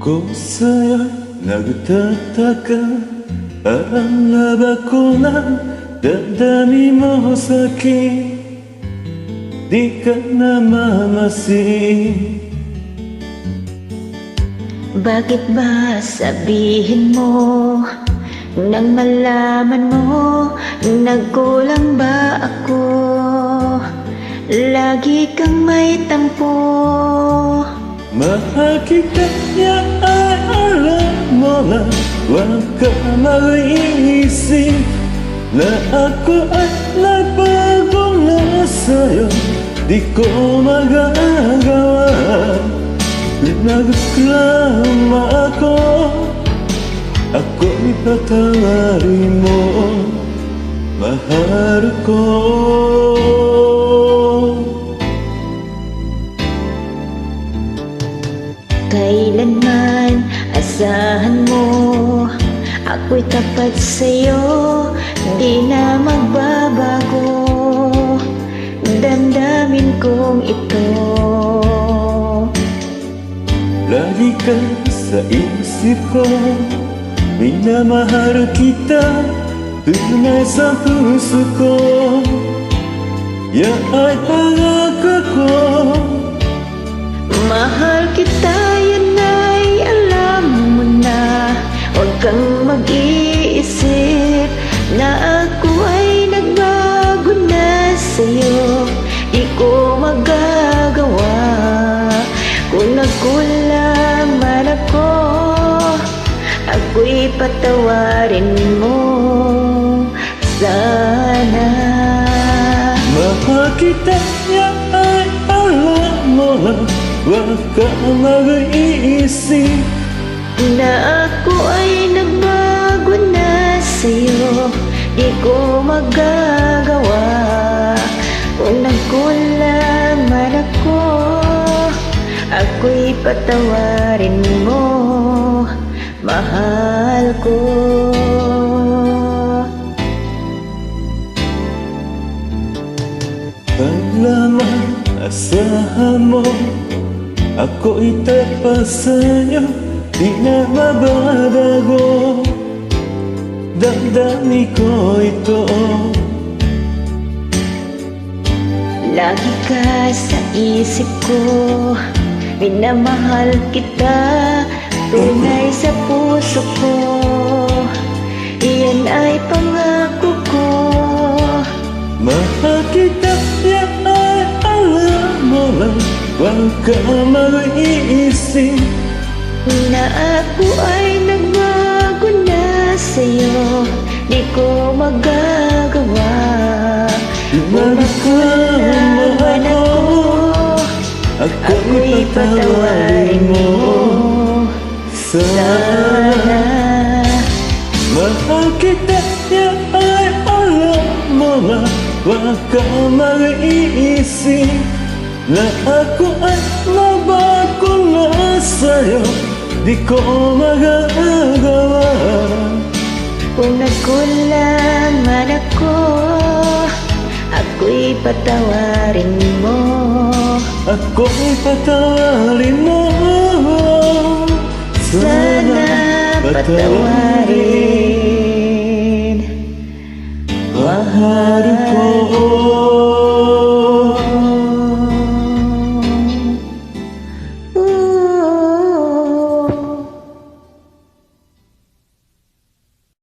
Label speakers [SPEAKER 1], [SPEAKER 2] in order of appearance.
[SPEAKER 1] Ko sa'yo'y nagtataka, alam na ba ko na damdamin mo sa'kin? Di ka namamasin.
[SPEAKER 2] Bakit ba sabihin mo nang malaman mo nagkulang ba ako? Lagi kang may tampo.
[SPEAKER 1] Mahal kita niya ay alam mo na huwag ka mag-iisip na ako ay nagbago na sa'yo. Di ko magagawa, nagreklama ako, ako'y patawarin mo, mahal ko.
[SPEAKER 2] Kailanman asahan mo ako'y tapat sa'yo, di na magbabago damdamin kong ito.
[SPEAKER 1] Lagi ka sa isip ko, minamahal kita, tunay sa puso ko. Yan ay pangako ko.
[SPEAKER 2] Mahal kita, yan ay alam mo na. Huwag kang mag-iisip na ako ay nagbago na sa'yo. Di ko magagawa kung nagkulang man ako, ako'y patawarin mo sana.
[SPEAKER 1] Mahal kita, yan ay alam mo na. Huwag ka mag-iisip
[SPEAKER 2] na ako ay nagbago na sa'yo. Di ko magagawa kung nagkulang man ako, ako'y patawarin mo, mahal ko.
[SPEAKER 1] Kailanman asahan mo, ako'y tapat sa'yo, di na mababago damdamin ko ito.
[SPEAKER 2] Lagi ka sa isip ko, minamahal kita, tunay sa puso ko. Iyan ay pangako ko.
[SPEAKER 1] Mahal kita, yan ay alam mo lang. Huwag ka mag-iisip
[SPEAKER 2] na ako ay nagbago na sa'yo. Di ko magagawa kung nagkulang man ako, ako'y patawarin mo sana.
[SPEAKER 1] Mahal kita, yan ay alam mo na. Huwag ka mag-iisip na ako ay nabago na sa'yo. Di ko magagawa
[SPEAKER 2] kung nagkulang man ako, ako'y patawarin mo.
[SPEAKER 1] Ako'y patawarin mo
[SPEAKER 2] Sana patawarin,
[SPEAKER 1] mahal ko.